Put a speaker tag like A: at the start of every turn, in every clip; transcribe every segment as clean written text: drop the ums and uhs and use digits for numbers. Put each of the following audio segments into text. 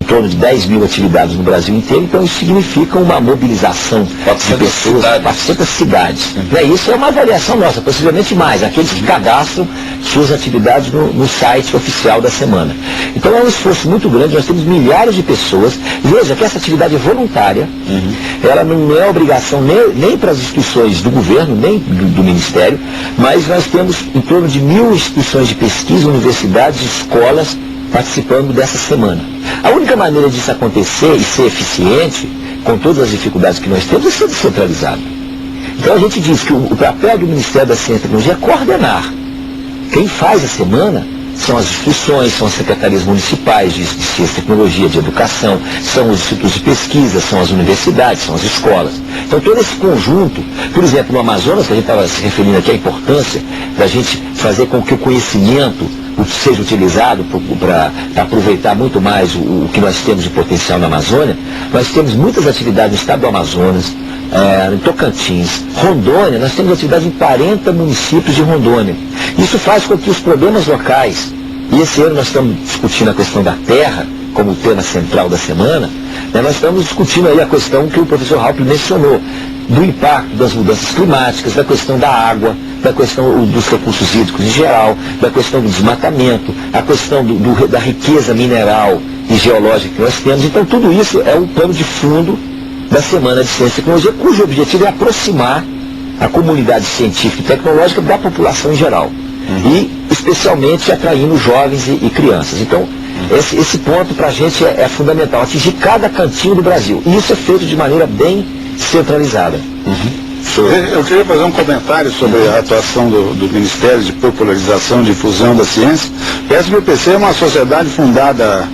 A: torno de 10 mil atividades no Brasil inteiro, então isso significa uma mobilização de pessoas, 400 cidades. Isso é uma avaliação nossa, possivelmente mais, aqueles que cadastram suas atividades no site oficial da semana. Então é um esforço muito grande, nós temos milhares de pessoas. Veja que essa atividade é voluntária, ela não é obrigação nem para as instituições do governo, nem do Ministério, mas nós temos em torno de 1000 instituições de pesquisa, universidades, escolas, participando dessa semana. A única maneira disso acontecer e ser eficiente, com todas as dificuldades que nós temos, é ser descentralizado. Então a gente diz que o papel do Ministério da Ciência e Tecnologia é coordenar. Quem faz a semana são as instituições, são as secretarias municipais de ciência e tecnologia, de educação, são os institutos de pesquisa, são as universidades, são as escolas. Então todo esse conjunto, por exemplo, no Amazonas, que a gente estava se referindo aqui à importância da gente fazer com que o conhecimento seja utilizado para aproveitar muito mais o que nós temos de potencial na Amazônia, nós temos muitas atividades no estado do Amazonas, em Tocantins, Rondônia, nós temos atividades em 40 municípios de Rondônia. Isso faz com que os problemas locais, e esse ano nós estamos discutindo a questão da terra, como tema central da semana, nós estamos discutindo aí a questão que o professor Halpe mencionou, do impacto das mudanças climáticas, da questão da água, da questão dos recursos hídricos em geral, da questão do desmatamento, a questão da riqueza mineral e geológica que nós temos. Então tudo isso é o plano de fundo da Semana de Ciência e Tecnologia, cujo objetivo é aproximar a comunidade científica e tecnológica da população em geral. E especialmente atraindo jovens e crianças. Então, esse ponto para a gente é fundamental, atingir cada cantinho do Brasil. E isso é feito de maneira bem centralizada.
B: Eu queria fazer um comentário sobre a atuação do Ministério de Popularização e Difusão da Ciência. A SBPC é uma sociedade fundada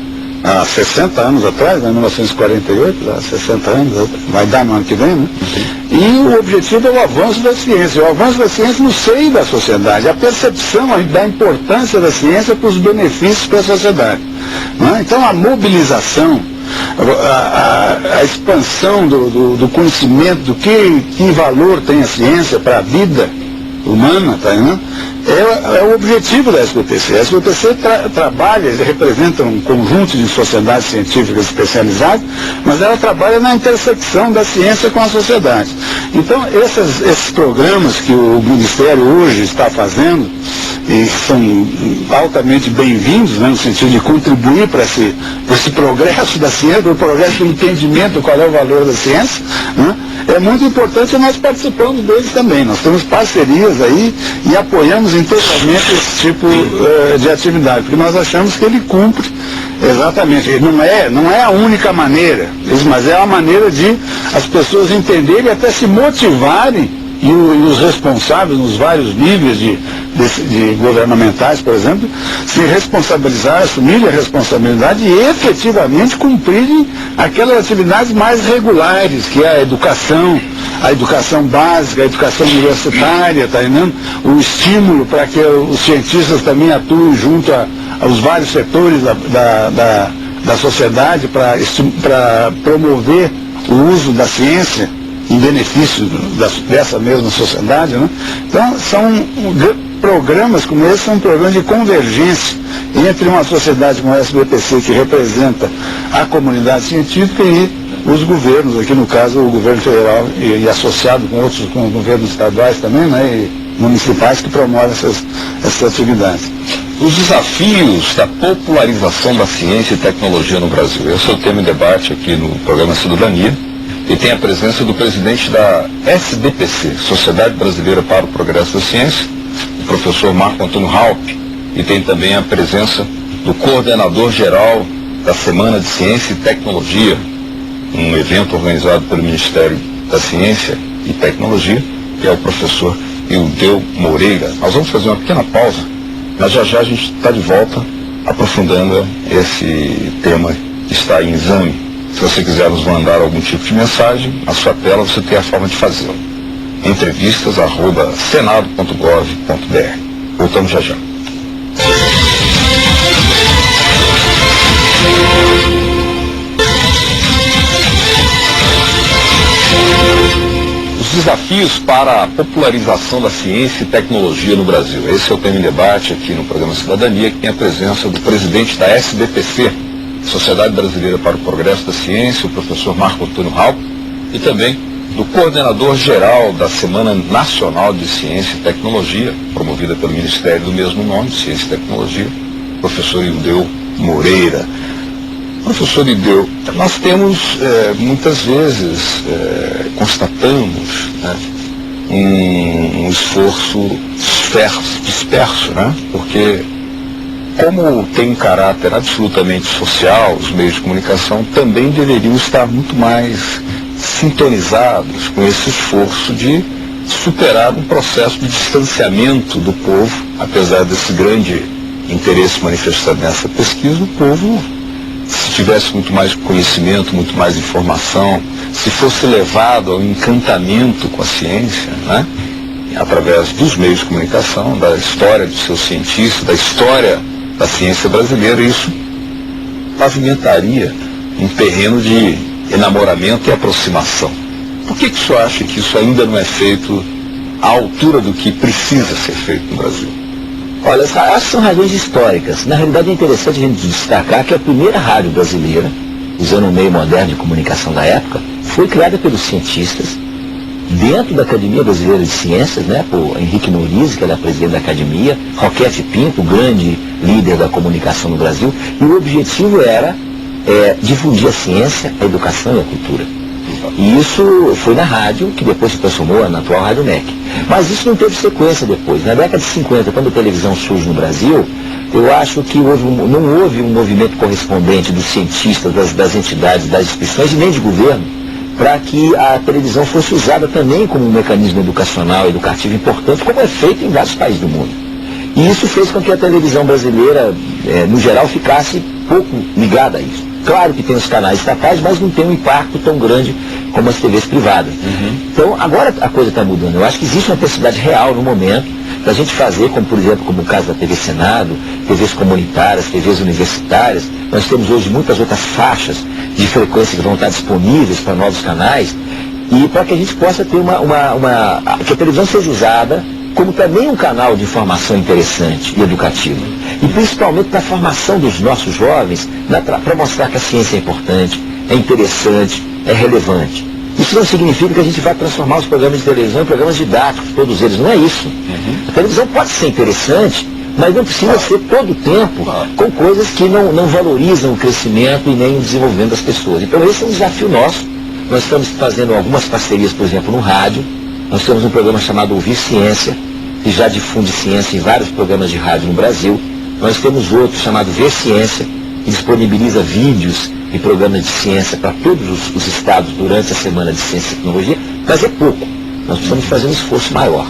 B: há 60 anos atrás, em 1948, há 60 anos, vai dar no ano que vem, né? E o objetivo é o avanço da ciência, o avanço da ciência no seio da sociedade, a percepção da importância da ciência para os benefícios para a sociedade. Né? Então a mobilização, a expansão do conhecimento, do que valor tem a ciência para a vida humana, tá, né? É o objetivo da SBPC. A SBPC trabalha, representa um conjunto de sociedades científicas especializadas, mas ela trabalha na intersecção da ciência com a sociedade. Então, esses programas que o Ministério hoje está fazendo, e são altamente bem-vindos, né, no sentido de contribuir para esse progresso da ciência, para o progresso do entendimento qual é o valor da ciência, né? É muito importante e nós participamos deles também. Nós temos parcerias aí e apoiamos integralmente esse tipo de atividade, porque nós achamos que ele cumpre exatamente. Não é a única maneira, mas é a maneira de as pessoas entenderem e até se motivarem, e os responsáveis nos vários níveis de governamentais, por exemplo, se responsabilizar, assumirem a responsabilidade e efetivamente cumprirem aquelas atividades mais regulares, que é a educação básica, a educação universitária, tá entendendo? O estímulo para que os cientistas também atuem junto aos vários setores da sociedade para promover o uso da ciência em benefício dessa mesma sociedade, né? Então, programas como esse são programas de convergência entre uma sociedade como a SBPC, que representa a comunidade científica, e os governos, aqui no caso o governo federal e associado com governos estaduais também, né, e municipais, que promovem essas atividades.
C: Os desafios da popularização da ciência e tecnologia no Brasil. Esse é o tema em debate aqui no programa Cidadania. E tem a presença do presidente da SBPC, Sociedade Brasileira para o Progresso da Ciência, o professor Marco Antônio Halpe, e tem também a presença do coordenador geral da Semana de Ciência e Tecnologia, um evento organizado pelo Ministério da Ciência e Tecnologia, que é o professor Ildeu Moreira. Nós vamos fazer uma pequena pausa, mas já a gente está de volta aprofundando esse tema que está em exame. Se você quiser nos mandar algum tipo de mensagem, na sua tela você tem a forma de fazê-lo. entrevistas@senado.gov.br. Voltamos já. Os desafios para a popularização da ciência e tecnologia no Brasil. Esse é o tema em debate aqui no programa Cidadania, que tem a presença do presidente da SBPC, Sociedade Brasileira para o Progresso da Ciência, o professor Marco Antônio Raupp, e também do coordenador geral da Semana Nacional de Ciência e Tecnologia, promovida pelo Ministério do mesmo nome, Ciência e Tecnologia, professor Ildeu Moreira. Professor Ildeu, nós temos, muitas vezes, constatamos, né, um esforço disperso, né? Porque como tem um caráter absolutamente social, os meios de comunicação também deveriam estar muito mais sintonizados com esse esforço de superar um processo de distanciamento do povo. Apesar desse grande interesse manifestado nessa pesquisa, o povo, se tivesse muito mais conhecimento, muito mais informação, se fosse levado ao encantamento com a ciência, né, através dos meios de comunicação, da história dos seus cientistas, da história da ciência brasileira, isso pavimentaria um terreno de enamoramento e aproximação. Por que o senhor acha que isso ainda não é feito à altura do que precisa ser feito no Brasil?
A: Olha, acho que são razões históricas. Na realidade é interessante a gente destacar que a primeira rádio brasileira, usando um meio moderno de comunicação da época, foi criada pelos cientistas, dentro da Academia Brasileira de Ciências, né, por Henrique Norize, que era presidente da Academia, Roquete Pinto, o grande líder da comunicação no Brasil, e o objetivo era difundir a ciência, a educação e a cultura. E isso foi na rádio, que depois se transformou na atual Rádio MEC. Mas isso não teve sequência depois. Na década de 50, quando a televisão surge no Brasil, eu acho que não houve um movimento correspondente dos cientistas, das entidades, das instituições e nem de governo, para que a televisão fosse usada também como um mecanismo educacional, educativo importante, como é feito em vários países do mundo. E isso fez com que a televisão brasileira, no geral, ficasse pouco ligada a isso. Claro que tem os canais estatais, mas não tem um impacto tão grande como as TVs privadas. Então, agora a coisa está mudando. Eu acho que existe uma necessidade real no momento da gente fazer, como por exemplo, como o caso da TV Senado, TVs comunitárias, TVs universitárias. Nós temos hoje muitas outras faixas de frequência que vão estar disponíveis para novos canais, e para que a gente possa ter que a televisão seja usada como também um canal de informação interessante e educativo. E principalmente para a formação dos nossos jovens, para mostrar que a ciência é importante, é interessante, é relevante. Isso não significa que a gente vai transformar os programas de televisão em programas didáticos, todos eles. Não é isso. A televisão pode ser interessante, mas não precisa ser todo o tempo com coisas que não valorizam o crescimento e nem o desenvolvimento das pessoas. Então esse é um desafio nosso. Nós estamos fazendo algumas parcerias, por exemplo, no rádio. Nós temos um programa chamado Ouvir Ciência, que já difunde ciência em vários programas de rádio no Brasil. Nós temos outro chamado Ver Ciência, que disponibiliza vídeos e programas de ciência para todos os estados durante a Semana de Ciência e Tecnologia, mas é pouco. Nós precisamos fazer um esforço maior.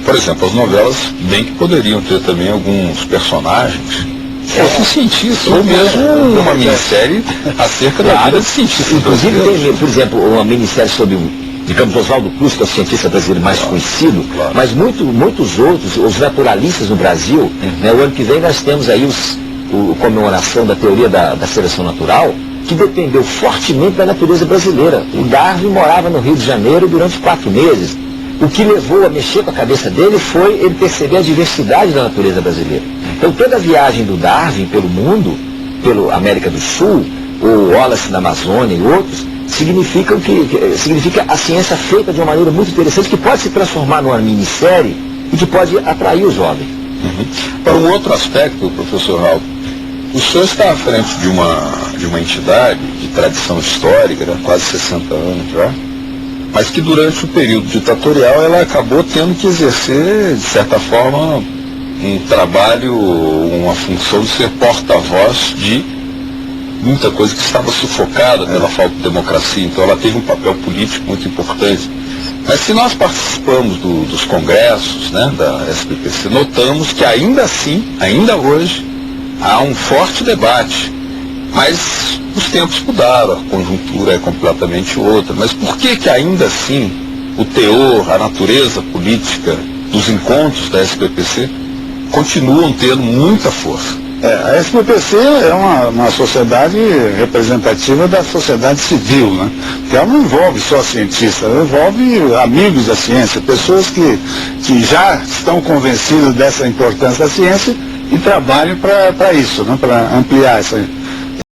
C: Por exemplo, as novelas bem que poderiam ter também alguns personagens fossem cientistas, ou mesmo uma minissérie acerca da vida de cientistas.
A: Inclusive tem, por exemplo, uma minissérie sobre digamos, Oswaldo Cruz, que é o cientista brasileiro mais conhecido, mas muitos outros, os naturalistas no Brasil, né, o ano que vem nós temos aí a comemoração da teoria da seleção natural, que dependeu fortemente da natureza brasileira. O Darwin morava no Rio de Janeiro durante 4 meses. O que levou a mexer com a cabeça dele foi ele perceber a diversidade da natureza brasileira. Então toda a viagem do Darwin pelo mundo, pela América do Sul, o Wallace na Amazônia e outros, significa a ciência feita de uma maneira muito interessante, que pode se transformar numa minissérie e que pode atrair os jovens.
C: Para um outro aspecto, professor Raupp, o senhor está à frente de uma entidade de tradição histórica, de quase 60 anos já, mas que durante o período ditatorial ela acabou tendo que exercer, de certa forma, um trabalho, uma função de ser porta-voz de muita coisa que estava sufocada pela falta de democracia. Então ela teve um papel político muito importante. Mas se nós participamos dos congressos, né, da SBPC, notamos que ainda assim, ainda hoje, há um forte debate. Mas os tempos mudaram, a conjuntura é completamente outra. Mas por que ainda assim o teor, a natureza política dos encontros da SBPC continuam tendo muita força?
B: A SBPC é uma sociedade representativa da sociedade civil, né? Que ela não envolve só cientistas, ela envolve amigos da ciência, pessoas que já estão convencidas dessa importância da ciência e trabalham para isso, né? Para ampliar